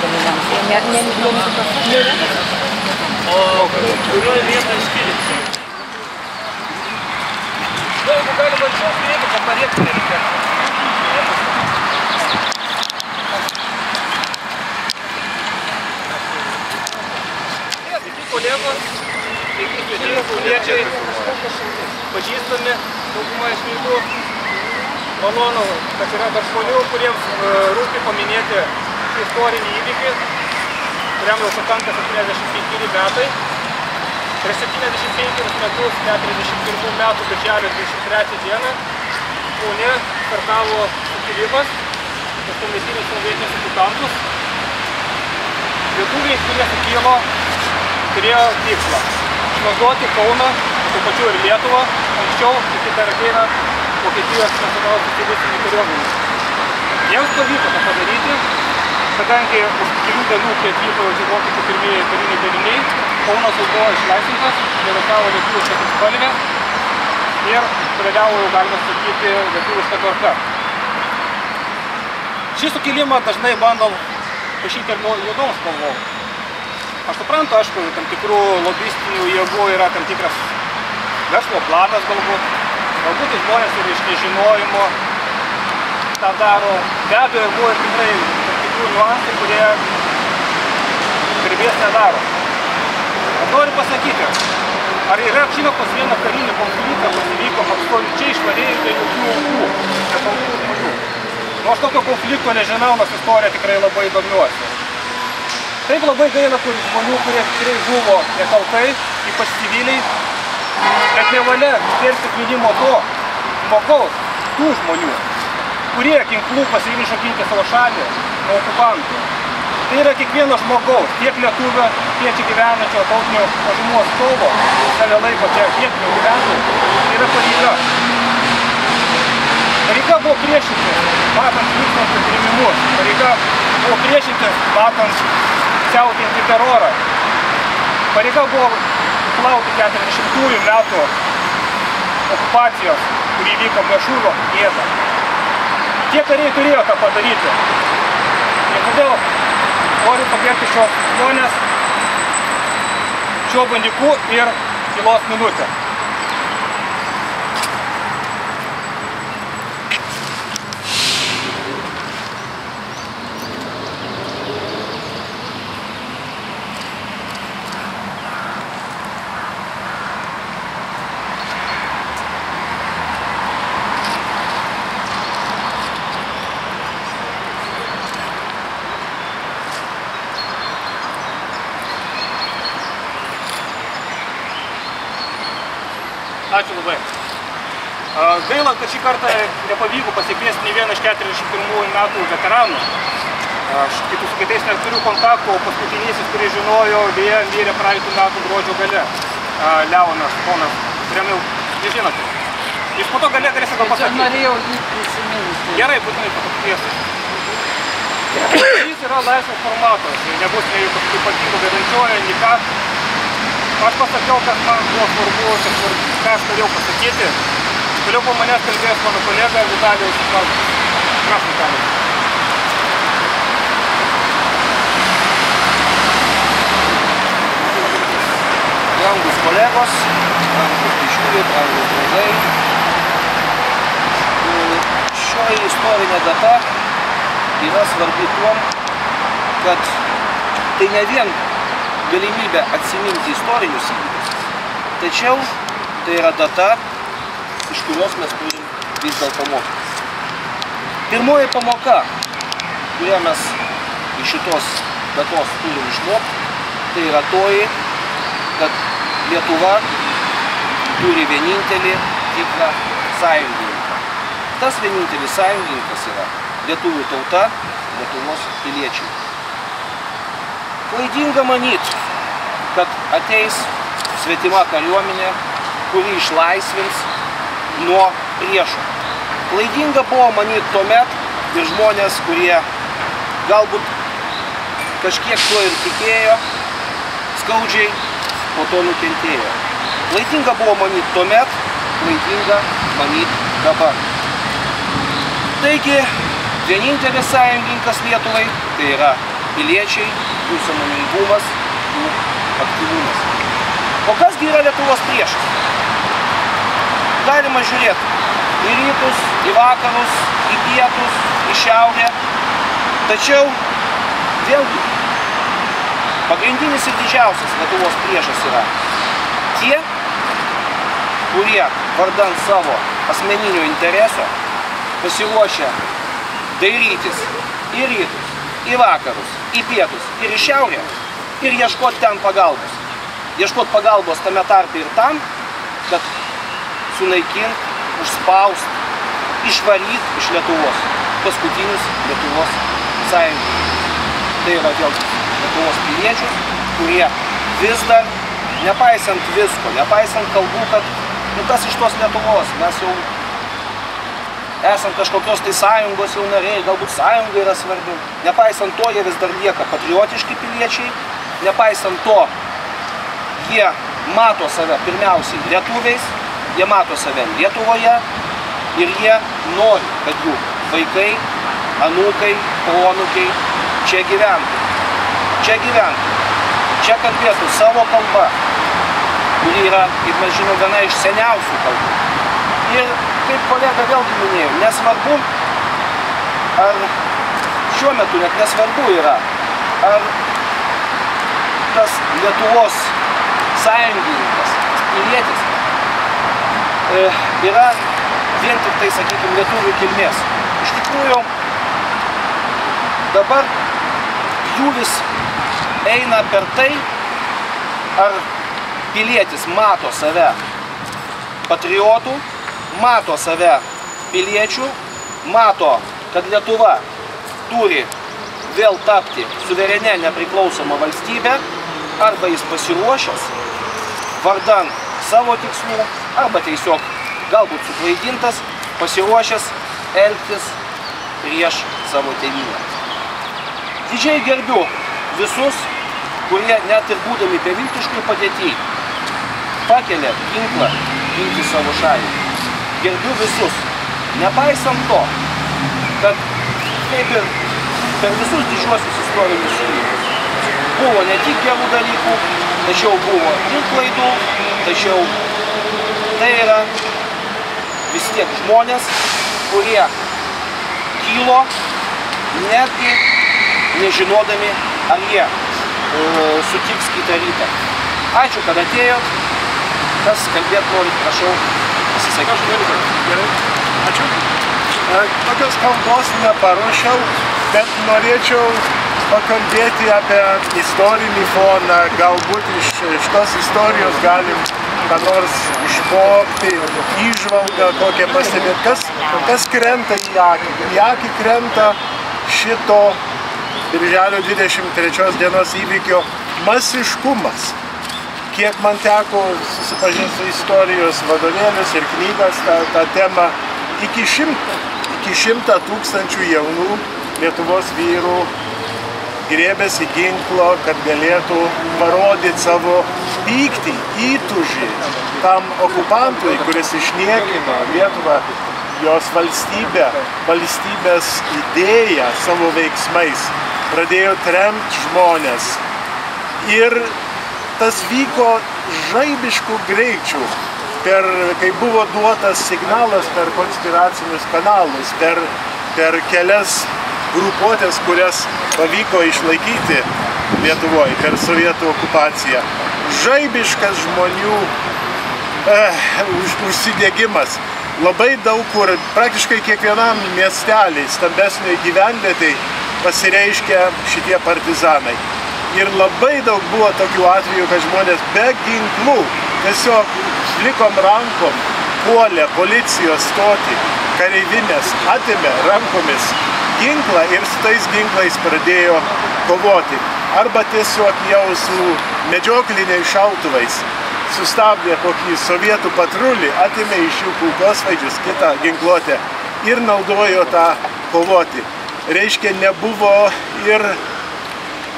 kaliniams. O kurioje vietoje skiriasi? Jeigu galima čia prieitų, kad parėkti nereikėtų. Sveiki kolegos, sveiki svečiai, kauniečiai, pažįstami, dauguma iš veidų. Malonu, kad yra dar žmonių, kuriems rūpi paminėti istorinį įvykį, kuriam jau sukanka 75 metai. Prieš 75 metus, 41 metų birželio 23 dieną, Kaune startavo sukilimas pas tuometinius sovietinius okupantus. Lietuviai, kurie sukilo, turėjo tikslą išvaduoti Kauną, tuo pačiu ir Lietuvą, anksčiau, iki dar ateina Vokietijos nacionalsocialistinė kariuomenė. Jiems pavyko tą padaryti, kadangi už kelių dienų, kai atvyko vokiečių pirmieji kariniai daliniai, Kaunas jau buvo išlaisvintas, vairatavo lietuvišką trispalvę ir pradėjo, jau galima sakyti, lietuvišką tvarką. Šį sukilimą dažnai bandom pašyti ir juodom spalvom. Aš suprantu, aišku, tam tikrų lobistinių jėgų yra tam tikras verslo planas galbūt. Galbūt žmonės ir iš nežinojimo tą daro. Be abejo, buvo ir tikrai tam tikrų niuansai, kurie garbės nedaro. Aš noriu pasakyti, ar yra žinoma pas vieną karinį konfliktą, pasivyko absoliučiai švariai be jokių aukų, be kaltų žmonių. Nu, aš tokio konflikto nežinau, nors istoriją tikrai labai domiuosi. Taip labai gaila žmonių, kurie tikrai žuvo nekaltai, ypač civiliai, bet nevalia skelbti atminimo to žmogaus, tų žmonių, kurie ginklų pasiryžo ginti savo šalį nuo okupantų. Tai yra kiekvieno žmogaus, tiek lietuvio, tiek čia gyvenančio tautinio mažumų atstovo, save laiko čia vietinių gyventojų, tai yra pareiga. Pareiga buvo priešintis, matant vykstančius trėmimus. Pareiga buvo priešintis, matant siautėjantį terorą. Pareiga buvo plauti 40-ųjų metų okupacijos, kurį vyko Mešūro gėda. Tie kariai turėjo tą padaryti. Ir todėl noriu pagerbti šios žmonės šiuo bandyku ir tylos minutę. Ačiū labai. Gaila, kad šį kartą nepavyko pasikviesti nei vieną iš 41 metų veteranų. Aš su kitais neturiu kontaktų, o paskutinysis, kurį žinojo, dėja mirė praeitų metų gruodžio gale. Leonas, ponas, kuriam jau nežinote. Jis po to galėsite gal pasakyti. Norėjau jį prisiminti. Gerai, būtinai pakviesti. Jis yra laisvas formatas, nebus nei kažkokių ypatingų vedančiojo, nei ką. Aš pasakiau, kad man buvo svarbu, ką aš norėjau pasakyti. Toliau po manęs kalbės mano kolega Vitalijus Šukauskas. Prašom, Vitalijus. Brangus kolegos, brangus bičiuliai, brangus draugai. Šioji istorinė data yra svarbi tuom, kad tai ne vien galimybę atsiminti istorinius įvykius, tačiau tai yra data, iš kurios mes turim vis dėlto mokytis. Pirmoji pamoka, kurią mes iš šitos datos turim išmokti, tai yra toji, kad Lietuva turi vienintelį tikrą sąjungininką. Tas vienintelis sąjungininkas yra lietuvių tauta, Lietuvos piliečiai. Klaidinga manyti, kad ateis svetima kariuomenė, kuri išlaisvins nuo priešų. Klaidinga buvo manyti tuomet ir žmonės, kurie galbūt kažkiek tuo ir tikėjo, skaudžiai po to nukentėjo. Klaidinga buvo manyti tuomet, klaidinga manyti dabar. Taigi, vienintelis sąjungininkas Lietuvai tai yra piliečiai, jų sąmoningumas, jų aktyvumas. O kasgi yra Lietuvos priešas? Galima žiūrėti į rytus, į vakarus, į pietus, į šiaurę. Tačiau vėlgi pagrindinis ir didžiausias Lietuvos priešas yra tie, kurie vardan savo asmeninio intereso pasiruošę dairytis į rytus, į vakarus, į pietus ir į šiaurę ir ieškoti ten pagalbos. Ieškoti pagalbos tame tarpe ir tam, kad sunaikint, užspaust, išvaryt iš Lietuvos paskutinius Lietuvos sąjungininkus. Tai yra vėlgi Lietuvos piliečius, kurie vis dar, nepaisant visko, nepaisant kalbų, kad kas iš tos Lietuvos, mes jau esam kažkokios tai sąjungos jau nariai, galbūt sąjunga yra svarbi. Nepaisant to, jie vis dar lieka patriotiški piliečiai, nepaisant to, jie mato save pirmiausiai lietuviais, jie mato save Lietuvoje ir jie nori, kad jų vaikai, anūkai, proanūkiai čia gyventų. Čia kalbėtų savo kalba, kuri yra, kaip mes žinom, viena iš seniausių kalbų. Ir kaip kolega vėlgi minėjo, nesvarbu, ar šiuo metu net nesvarbu yra, ar tas Lietuvos sąjungininkas, pilietis, yra vien tik tai, sakykime, lietuvių kilmės. Iš tikrųjų, dabar pjūvis eina per tai, ar pilietis mato save patriotų, mato save piliečių, mato, kad Lietuva turi vėl tapti suverenę nepriklausomą valstybę, arba jis pasiruošęs vardan savo tikslų, arba tiesiog galbūt suklaidintas, pasiruošęs elgtis prieš savo tėvynę. Didžiai gerbiu visus, kurie net ir būdami beviltiškai padėty pakelia ginklą ginti savo šalį. Gerbiu visus, nepaisant to, kad kaip ir per visus didžiuosius istorinius įvykius buvo ne tik gerų dalykų, tačiau buvo ir klaidų, tačiau tai yra vis tiek žmonės, kurie kilo netgi nežinodami, ar jie sutiks kitą rytą. Ačiū, kad atėjot. Kas kalbėt norit, prašau, pasisakyti. Gerai, ačiū. Tokios kalbos neparuošiau, bet norėčiau pakalbėti apie istorinį foną. Galbūt iš tos istorijos galim ką nors išmokti, įžvalgą kokią pastebėti. Kas krenta į akį? Į akį krenta šito Birželio 23 dienos įvykio masiškumas. Kiek man teko susipažinti su istorijos vadovėlius ir knygas tą temą, iki 100 tūkstančių jaunų Lietuvos vyrų grėbėsi ginklo, kad galėtų parodyti savo pyktį, įtūžį tam okupantui, kuris išniekino Lietuvą, jos valstybę, valstybės idėją savo veiksmais, pradėjo tremti žmonės. Ir tas vyko žaibiškų greičių, kai buvo duotas signalas per konspiracinius kanalus, per kelias grupuotės, kurias pavyko išlaikyti Lietuvoje per sovietų okupaciją. Žaibiškas žmonių užsidegimas. Labai daug kur, praktiškai kiekvienam miestelį, stambesniai gyvenvietei pasireiškia šitie partizanai. Ir labai daug buvo tokių atvejų, kad žmonės be ginklų tiesiog plikom rankom puolė policijos stotį, kareivinės, atėmė rankomis ginklą ir su tais ginklais pradėjo kovoti. Arba tiesiog jau su medžiokliniais šautuvais sustabdė kokį sovietų patrulį, atėmė iš jų kulkosvaidžius, kitą ginkluotę ir naudojo tą kovoti. Reiškia, nebuvo ir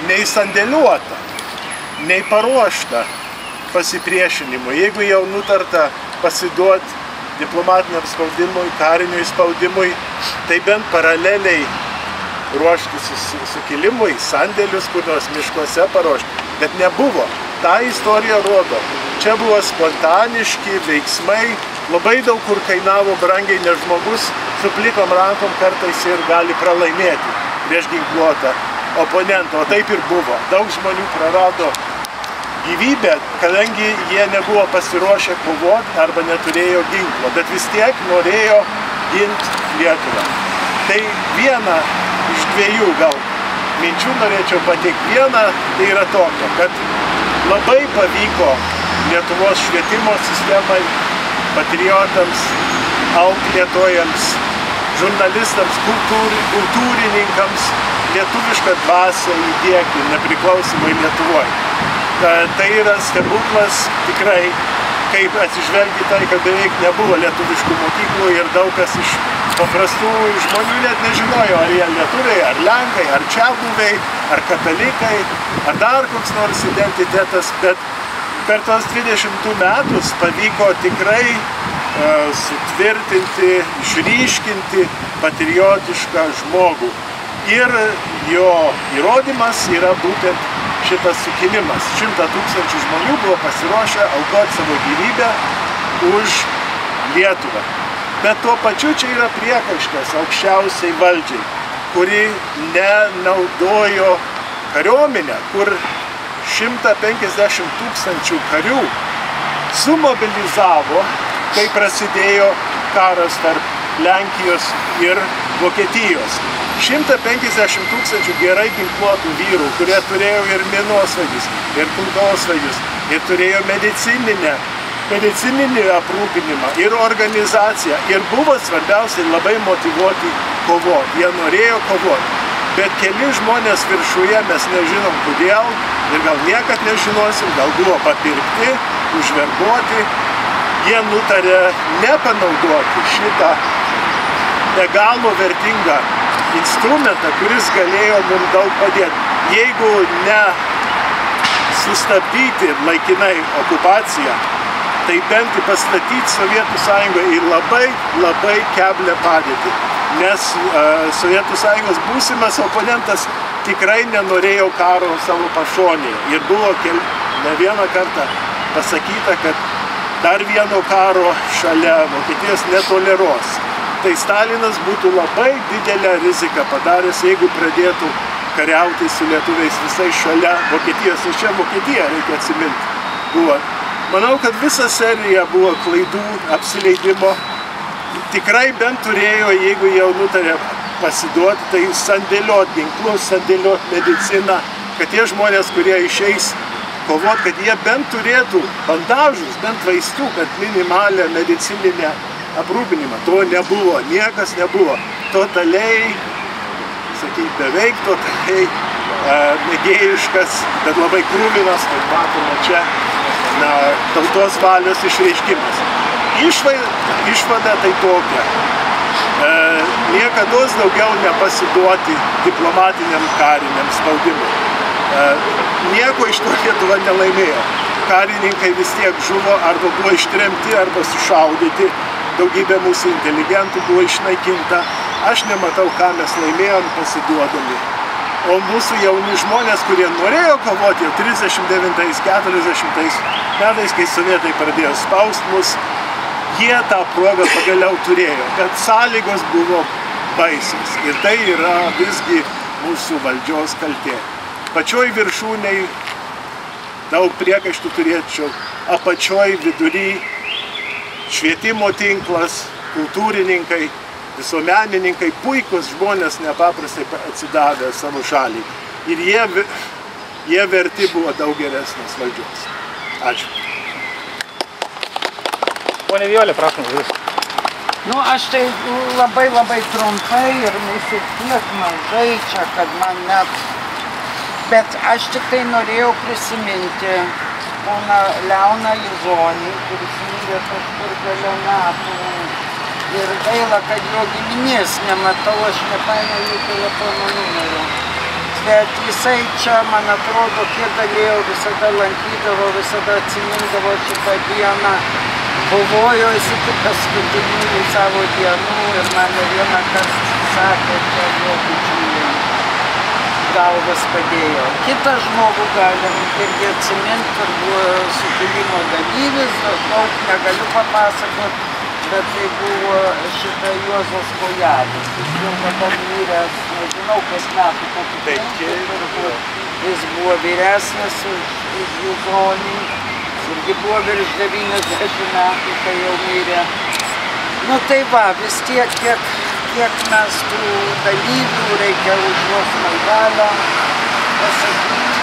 nei sandėliuota, nei paruošta pasipriešinimui. Jeigu jau nutarta pasiduoti diplomatiniam spaudimui, kariniui spaudimui, tai bent paraleliai ruoštis sukilimui, sandėlius, kur nors miškuose paruošti, bet nebuvo. Ta istorija rodo, čia buvo spontaniški veiksmai, labai daug kur kainavo brangiai, nes žmogus su plikom rankom kartais ir gali pralaimėti prieš ginkluotą oponentą, o taip ir buvo. Daug žmonių prarado gyvybę, kadangi jie nebuvo pasiruošę kovoti arba neturėjo ginklo, bet vis tiek norėjo ginti Lietuvą. Tai viena iš dviejų gal minčių norėčiau pateikti. Viena tai yra tokia, kad labai pavyko Lietuvos švietimo sistemai, patriotams, auklėtojams, žurnalistams, kultūrininkams lietuvišką dvasią įdiegti nepriklausomai Lietuvoje. Tai yra stebuklas tikrai, kaip atsižvelgi tai, kad beveik nebuvo lietuviškų mokyklų ir daug kas iš paprastų žmonių net nežinojo, ar jie lietuviai, ar lenkai, ar čiabuviai, ar katalikai, ar dar koks nors identitetas, bet per tos 20 metus pavyko tikrai sutvirtinti, išryškinti patriotišką žmogų. Ir jo įrodymas yra būtent šitas sukilimas. 100 000 žmonių buvo pasiruošę aukoti savo gyvybę už Lietuvą. Bet tuo pačiu čia yra priekaištas aukščiausiai valdžiai, kuri nenaudojo kariuomenę, kur 150 000 karių sumobilizavo, kai prasidėjo karas tarp Lenkijos ir Vokietijos. 150 000 gerai ginkluotų vyrų, kurie turėjo ir minosvaidžius, ir kulkosvaidžius, ir turėjo medicininį aprūpinimą, ir organizaciją, ir buvo svarbiausiai labai motyvuoti kovoti. Jie norėjo kovoti. Bet keli žmonės viršuje, mes nežinom kodėl, ir gal niekad nežinosim, gal buvo papirkti, užverbuoti. Jie nutarė nepanaudoti šitą be galo vertingą instrumentą, kuris galėjo mums daug padėti. Jeigu ne sustabdyti laikinai okupaciją, tai bent pastatyti Sovietų Sąjungą į labai keblią padėtį. Nes Sovietų Sąjungos būsimas oponentas tikrai nenorėjo karo savo pašonėje. Ir buvo ne vieną kartą pasakyta, kad dar vieno karo šalia Vokietijos netoleruos. Tai Stalinas būtų labai didelę riziką padaręs, jeigu pradėtų kariauti su lietuviais visai šalia Vokietijos. Ir čia Vokietija, reikia atsiminti, buvo. Manau, kad visa serija buvo klaidų, apsileidimo. Tikrai bent turėjo, jeigu jau nutarė pasiduoti, tai sandėliot ginklus, sandėliot mediciną, kad tie žmonės, kurie išeis kovot, kad jie bent turėtų bandažus, bent vaistų, bent minimalę medicininę aprūpinimą. To nebuvo, niekas nebuvo. Totaliai, sakyti, beveik totaliai mėgėjiškas, bet labai krūvinas, kaip matome čia, tautos valios išreiškimas. Išvada tai tokia. Niekados daugiau nepasiduoti diplomatiniam kariniam spaudimui. Nieko iš to Lietuva nelaimėjo. Karininkai vis tiek žuvo, arba buvo ištremti, arba sušaudyti. Daugybė mūsų inteligentų buvo išnaikinta. Aš nematau, ką mes laimėjom pasiduodami. O mūsų jauni žmonės, kurie norėjo kovoti jau 39-40 metais, kai sovietai pradėjo spaust mus, jie tą progą pagaliau turėjo. Bet sąlygos buvo baisios. Ir tai yra visgi mūsų valdžios kaltė. Pačioj viršūniai daug priekaištų turėčiau, apačioj vidury švietimo tinklas, kultūrininkai, visuomenininkai, puikus žmonės nepaprastai atsidavę savo šaliai. Ir jie verti buvo daug geresnės valdžios. Ačiū. Pone Violė, prašom, jūs. Nu, aš tai labai trumpai ir mūsų tiek mažai čia, kad man net... Bet aš tik tai norėjau prisiminti poną Leoną Juzonį, kuris mirė kažkur gale metų. Ir gaila, kad jo giminės nematau, aš nepaėmiau telefono numerio. Bet jisai čia, man atrodo, kiek galėjo, visada lankydavo, visada atsimindavo šitą dieną. Kovojo iki paskutinių savo dienų ir man ne vieną kartą sakė, čia jo bičiuliai galvas padėjo. Kitą žmogų galim irgi atsiminti, kur buvo sukilimo dalyvis, daug negaliu papasakot, bet tai buvo šitą Juozas Kojelis. Jis jau dabar miręs, nežinau, kas metų kokį. Jis buvo vyresnis už Juzonį, irgi buvo virš 90 metų, kai jau mirė. Nu tai va, vis tiek, kiek mes tų dalyvių reikia už juos Maidaną pasakyti.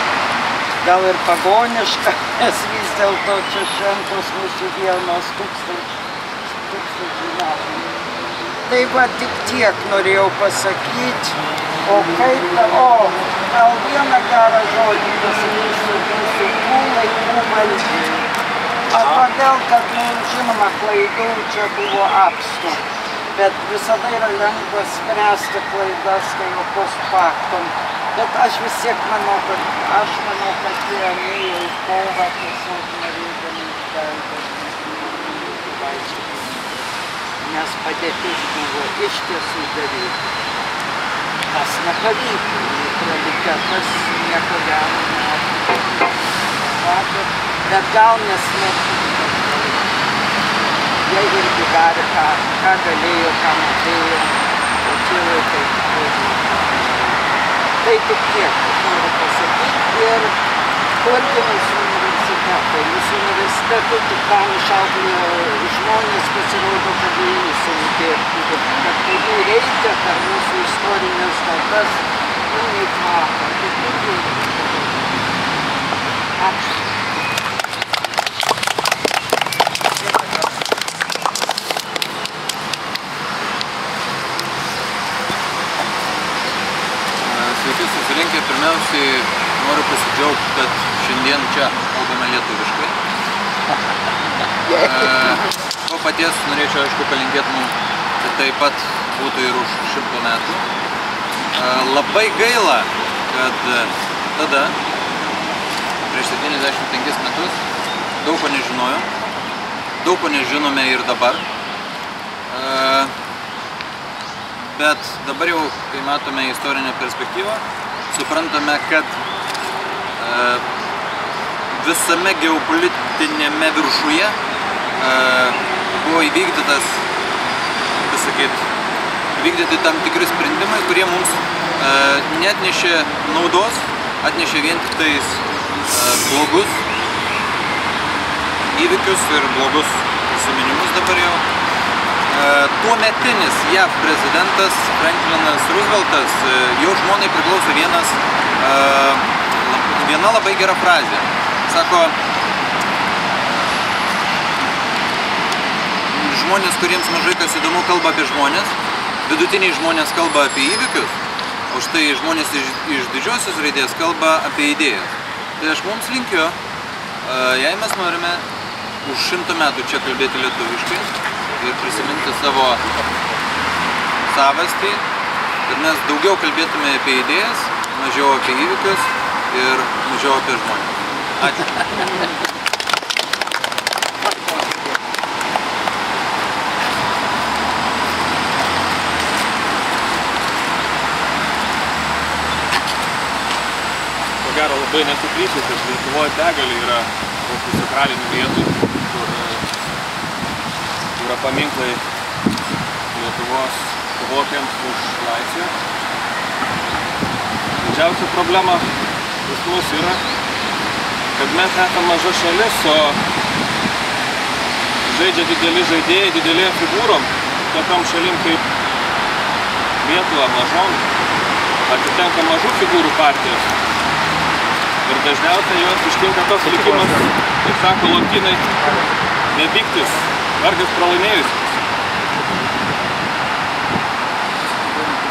Gal ir pagoniška, nes vis dėlto čia šventos mūsų dienos tūkstančių metų. Tai va, tik tiek norėjau pasakyti. O kaip, gal vieną gerą žodį pasakysiu mūsų tų laikų valdžiai. Todėl, kad, žinoma, klaidų čia buvo apstu. Bet visada yra lengva spręsti klaidas, kai jau post factum. Bet aš vis tiek manau, kad jie ėjo į kovą tiesiog norėdami išgelbėti. Nes padėtis buvo iš tiesų daryti. Tas nepavyko, neutralitetas nieko gero neatėjo. Bet gal nes jie irgi darė, ką galėjo, ką mokėjo, o tie laikai tikrai. Tai tik tiek, aš noriu pasakyti, ir kurgi mūsų universitetai. Mūsų universitetai tik tam išauklėjo žmonės, pasirodo, kad jie įsumdėti, kad kai jų reikia per mūsų istorinės datas, neįtmako. Ačiū. Sveiki susirinkę, pirmiausiai noriu pasidžiaugti, kad šiandien čia kalbame lietuviškai. To paties norėčiau, aišku, palinkėti mums, kad taip pat būtų ir už 100 metų. Labai gaila, kad tada, prieš 75 metus, daug ko nežinojom, daug ko nežinome ir dabar. Bet dabar jau, kai matome istorinę perspektyvą, suprantame, kad visame geopolitinėme viršuje buvo įvykdyti tam tikri sprendimai, kurie mums neatnešė naudos, atnešė vien tik tais blogus įvykius ir blogus prisiminimus dabar jau. Tuometinis JAV prezidentas Franklinas Rooseveltas, jo žmonai priklauso viena labai gera frazė. Sako, žmonės, kuriems mažai kas įdomu, kalba apie žmonės, vidutiniai žmonės kalba apie įvykius, o štai žmonės iš didžiosios raidės kalba apie idėjas. Tai aš mums linkiu, jei mes norime už 100 metų čia kalbėti lietuviškai, ir prisiminti savo savastį, kad mes daugiau kalbėtume apie idėjas, mažiau apie įvykius ir mažiau apie žmonės. Ačiū. Ko gero labai nesuklysiu, kad Lietuvoje begalė yra tokių sakralinių vietų, kur yra paminklai Lietuvos kovotojams už laisvę. Didžiausia problema pas mus yra, kad mes esame maža šalis, o žaidžia dideli žaidėjai, didelėm figūrom, tokiom šalim kaip Lietuva, mažom, atitenka mažų figūrų partijos. Ir dažniausiai jos ištinka toks likimas, kaip sako lotynai, nebyktis, vargas pralaimėjus.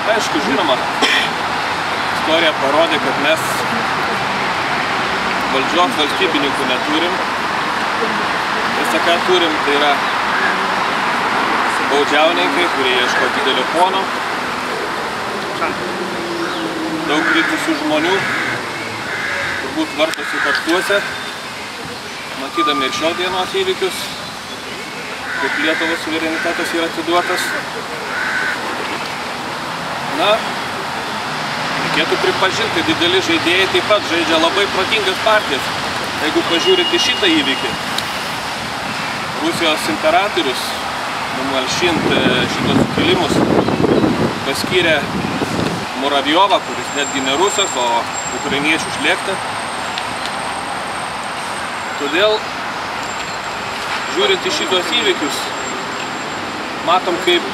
Aišku, žinoma, istorija parodė, kad mes valdžios valstybininkų neturim. Visą ką turim, tai yra baudžiauninkai, kurie ieško didelio pono. Daug kritusių žmonių turbūt vartosi kaštuose, matydami ir šio dienos įvykius, kaip Lietuvos suverenitetas yra atiduotas. Na, reikėtų pripažinti, kad dideli žaidėjai taip pat žaidžia labai protingas partijas. Jeigu pažiūrėti šitą įvykį, Rusijos imperatorius, numalšint šitos sukilimus, paskyrė Muravjovą, kuris netgi ne rusas, o ukrainiečių šlėktą. Todėl, žiūrint į šitos įvykius, matom, kaip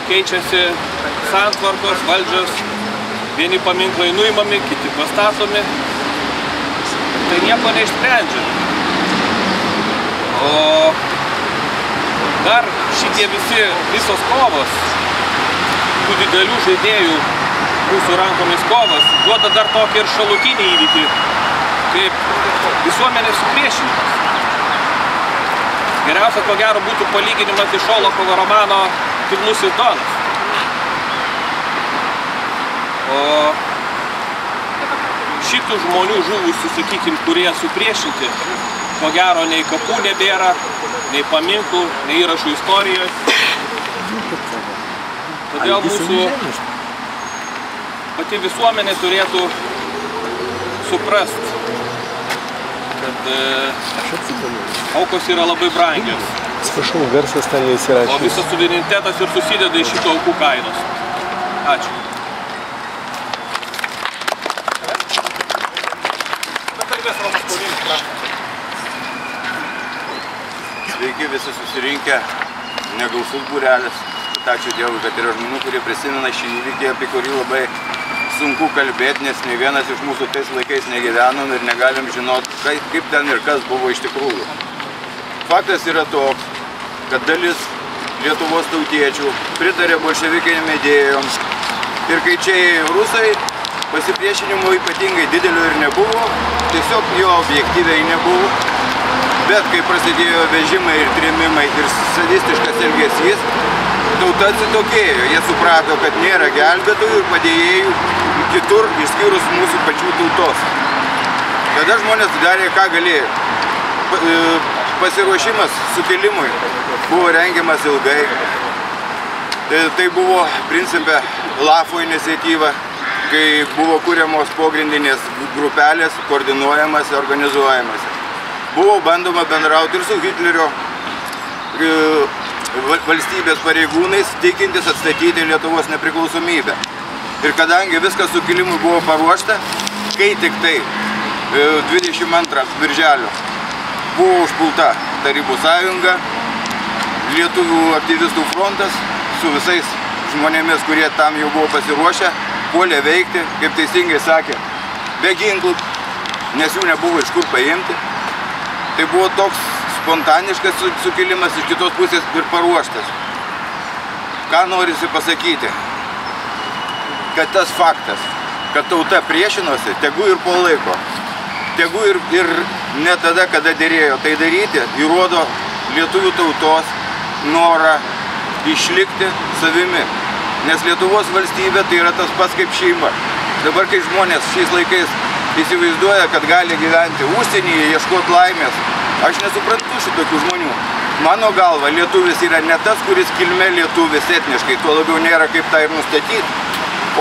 keičiasi santvarkos, valdžios, vieni paminklai nuimami, kiti pastatomi. Tai nieko neišsprendžia. O dar šitie visos kovos, tų didelių žaidėjų mūsų rankomis kovas, duoda dar tokį ir šalutinį įvykį, kaip visuomenės supriešinimas. Geriausia, ko gero, būtų palyginimas iš Šolochovo romano Tylusis Donas. O šitų žmonių žuvusių, sakykim, kurie supriešinti, ko gero, nei kapų nebėra, nei paminklų, nei įrašų istorijoje. Todėl mūsų pati visuomenė turėtų suprast, kad aukos yra labai brangios. Atsiprašau, garsas ten neįsirašė. O visas suverenitetas ir susideda iš šito aukų kainos. Ačiū. Sveiki visi susirinkę, negausus būrelis. Ačiū Dievui, kad yra žmonių, kurie prisimena šį įvykį, apie kurį labai sunku kalbėti, nes nei vienas iš mūsų tais laikais negyvenom ir negalim žinot, kaip ten ir kas buvo iš tikrųjų. Faktas yra toks, kad dalis Lietuvos tautiečių pritarė bolševikinėm idėjom ir kai čia rusai, pasipriešinimo ypatingai didelio ir nebuvo, tiesiog jo objektyviai nebuvo, bet kai prasidėjo vežimai ir trėmimai ir sadistiškas elgesys, tauta atsitokėjo, jie suprato, kad nėra gelbėtojų ir padėjėjų kitur, išskyrus mūsų pačių tautos. Tada žmonės darė, ką galėjo. Pasiruošimas sukilimui buvo rengiamas ilgai. Tai buvo principe LAFO iniciatyva, kai buvo kuriamos pogrindinės grupelės, koordinuojamas, organizuojamas. Buvo bandoma bendrauti ir su Hitlerio valstybės pareigūnais, tikintis atstatyti Lietuvos nepriklausomybę. Ir kadangi viskas sukilimui buvo paruošta, kai tik tai 22 birželio buvo užpulta Tarybų sąjunga, Lietuvių aktyvistų frontas su visais žmonėmis, kurie tam jau buvo pasiruošę, puolė veikti, kaip teisingai sakė, be ginklų, nes jų nebuvo iš kur paimti. Tai buvo toks spontaniškas sukilimas, iš kitos pusės ir paruoštas. Ką norisi pasakyti? Kad tas faktas, kad tauta priešinosi, tegu ir po laiko, tegu ir ne tada, kada derėjo tai daryti, įrodo lietuvių tautos norą išlikti savimi. Nes Lietuvos valstybė tai yra tas pats kaip šeima. Dabar, kai žmonės šiais laikais įsivaizduoja, kad gali gyventi užsienyje, ieškoti laimės, aš nesuprantu šitokių žmonių. Mano galva, lietuvis yra ne tas, kuris kilme lietuvis etniškai, tuo labiau nėra kaip tą ir nustatyti.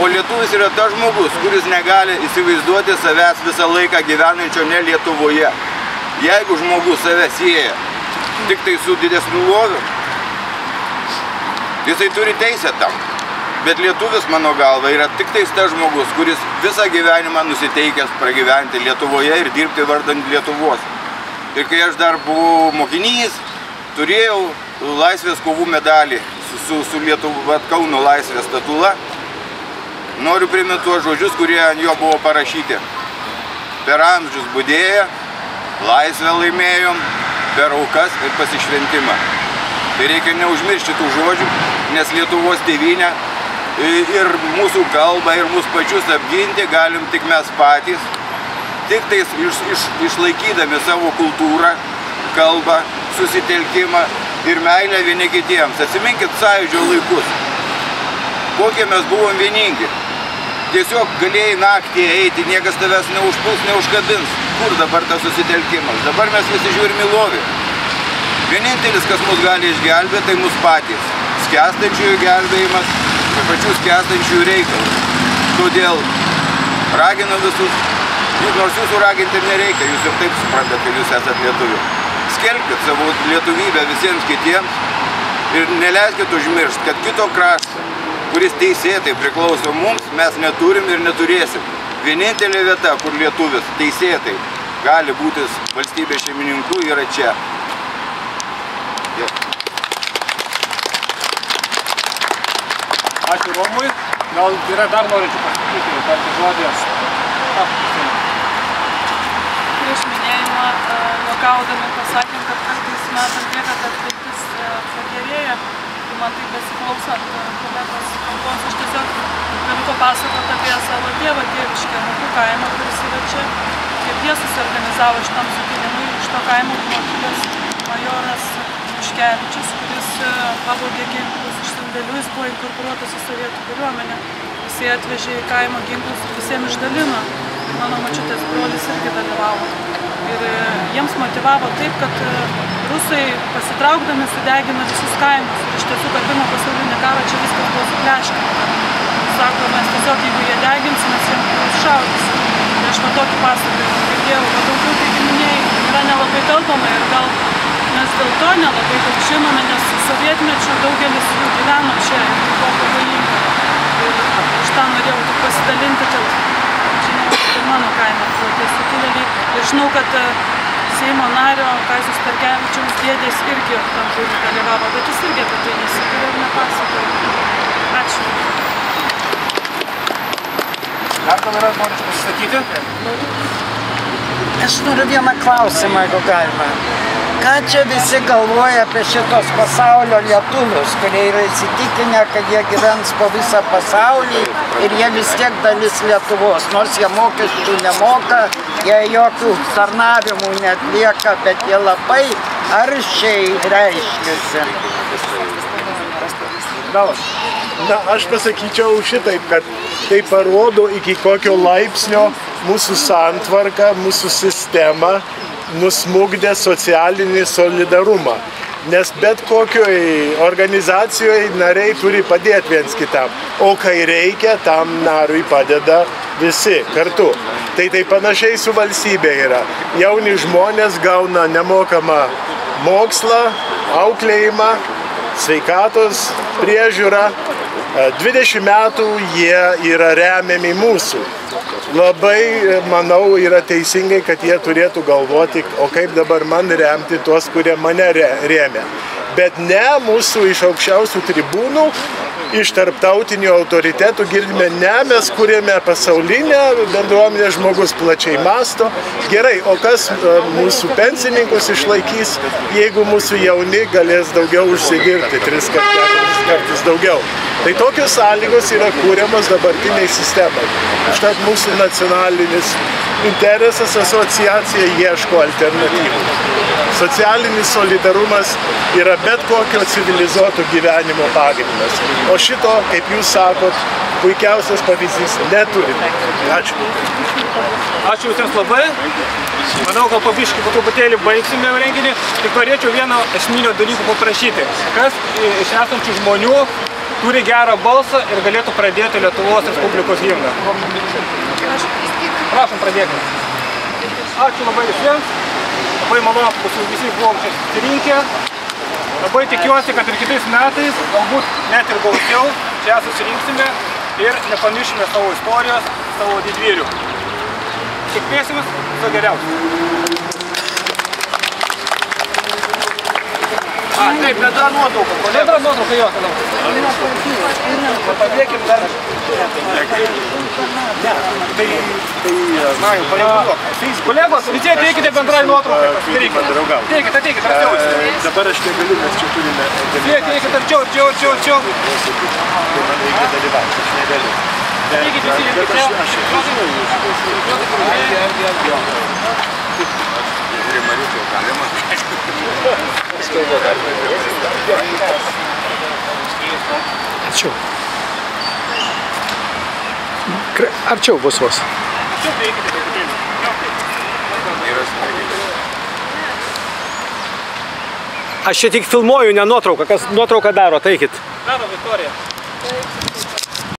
O lietuvis yra tas žmogus, kuris negali įsivaizduoti savęs visą laiką gyvenančio ne Lietuvoje. Jeigu žmogus save sieja tik tai su didesniu loviu, jisai turi teisę tam. Bet lietuvis, mano galva, yra tik tais tas žmogus, kuris visą gyvenimą nusiteikęs pragyventi Lietuvoje ir dirbti vardant Lietuvos. Ir kai aš dar buvau mokinys, turėjau laisvės kovų medalį su Kauno laisvės statula. Noriu priminti tuos žodžius, kurie ant jo buvo parašyti. Per amžius budėję, laisvę laimėjom, per aukas ir pasišventimą. Tai reikia neužmiršti tų žodžių, nes Lietuvos tėvynę ir mūsų kalbą ir mūsų pačius apginti galim tik mes patys, tik tais išlaikydami savo kultūrą, kalbą, susitelkimą ir meilę vieni kitiems. Atsiminkit Sąjūdžio laikus, kokie mes buvom vieningi. Tiesiog galėjai naktį eiti, niekas tavęs neužpuls, neužkabins. Kur dabar tas susitelkimas? Dabar mes visi žiūrim į lovį. Vienintelis, kas mus gali išgelbėti, tai mus patys. Skęstančiųjų gelbėjimas, ir pačių skęstančiųjų reikalus. Todėl raginu visus, nors jūsų raginti ir nereikia, jūs ir taip suprantate, kad jūs esate lietuvių. Skelbkit savo lietuvybę visiems kitiems ir neleiskit užmiršti, kad kito krašto, kuris teisėtai priklauso mums, mes neturim ir neturėsim. Vienintelė vieta, kur lietuvis teisėtai gali būti valstybės šeimininku, yra čia. Ačiū Romui. Gal yra dar norinčių pasakyti, tarti žodės. Prieš minėjimą juokaudami pasakėm, kad kartais metam bėga, kad viltis pagerėja. Tai man taip besiklausant kolegos kalbos, aš tiesiog galiu papasakoti apie savo tėvą tėviškę, Nukų kaimą, kuris yra čia. Kaip jie susiorganizavo šitam sukilimui, iš to kaimo buvo kilęs majoras Miškevičius, kuris pavogė ginklus iš sandėlių, jis buvo inkorporuotas į sovietų kariuomenę. Jisai atvežė į kaimą ginklus ir visiems išdalino. Ir mano močiutės brolis irgi dalyvavo. Ir jiems motivavo taip, kad rusai pasitraukdami sudegino visus kaimus. Ir iš tiesų per pirmą pasaulinį karą čia viskas buvo supleškinta. Sako, mes tiesiog, jeigu jie degins, mes jiems šaudysim. Ir aš va tokį pasakojimą girdėjau, o daugiau tai giminiai yra nelabai kalbama ir gal mes dėl to nelabai daug žinome, nes sovietmečiu daugelis jų gyveno čia ir tai buvo pavojinga. Ir aš tą norėjau tik pasidalinti, kad žinau, kad mano kaime buvo tie sukilėliai. Ir žinau, kad Seimo nario Kazio Starkevičiaus dėdės irgi tam būrį dalyvavo, bet jis irgi apie tai nesikiria ir nepasakoja. Ačiū. Dar gal yra norinčių pasisakyti? Aš noriu vieną klausimą, jeigu galima. Ką čia visi galvoja apie šitos pasaulio lietuvius, kurie yra įsitikinę, kad jie gyvens po visą pasaulį ir jie vis tiek dalis Lietuvos, nors jie mokesčių nemoka, jie jokių tarnavimų neatlieka, bet jie labai aršiai reiškiasi. Na, aš pasakyčiau šitaip, kad tai parodo iki kokio laipsnio mūsų santvarka, mūsų sistema nusmukdė socialinį solidarumą. Nes bet kokioj organizacijoje nariai turi padėti viens kitam. O kai reikia, tam nariui padeda visi kartu. Tai panašiai su valstybė yra. Jauni žmonės gauna nemokamą mokslą, auklėjimą, sveikatos priežiūrą. 20 metų jie yra remiami mūsų. Labai, manau, yra teisingai, kad jie turėtų galvoti, o kaip dabar man remti tuos, kurie mane rėmė. Bet ne mūsų iš aukščiausių tribūnų, iš tarptautinių autoritetų girdime, ne, mes kūrėme pasaulinę bendruomenę, žmogus plačiai masto. Gerai, o kas mūsų pensininkus išlaikys, jeigu mūsų jauni galės daugiau užsidirbti, 3-4 kartus daugiau. Tai tokios sąlygos yra kūriamos dabartiniai sistemai. Užtat mūsų nacionalinis interesas asociacija ieško alternatyvų. Socialinis solidarumas yra bet kokio civilizuoto gyvenimo pagrindas. O šito, kaip jūs sakot, puikiausias pavyzdys neturime. Ačiū. Ačiū visiems labai. Manau, gal pabiškai po truputėlį baigsime renginį. Tik norėčiau vieno esminio dalykų paprašyti. Kas iš esančių žmonių turi gerą balsą ir galėtų pradėti Lietuvos Respublikos himną. Prašom, pradėkime. Ačiū labai visiems. Labai malonu, kad visi buvom čia susirinkę. Labai tikiuosi, kad ir kitais metais, galbūt net ir gausiau, čia susirinksime ir nepamiršime savo istorijos, savo didvyrių. Sėkmėsimės, viso geriausio. Taip, bendra nuotrauka. Bendra nuotrauka, jo, tada. Padėkim dar. Kolegos, visi ateikite bendrai nuotraukai. Ateikite, arčiau. Dabar aš negaliu, nes čia turime... Ateikite arčiau. Man reikia dalyvauti, aš negaliu. Ateikite visi, aš Mariučio galima. Arčiau. Arčiau bus vos. Aš čia tik filmuoju, ne nuotrauką. Kas nuotrauką daro, taikit. Daro Viktorija. Taip.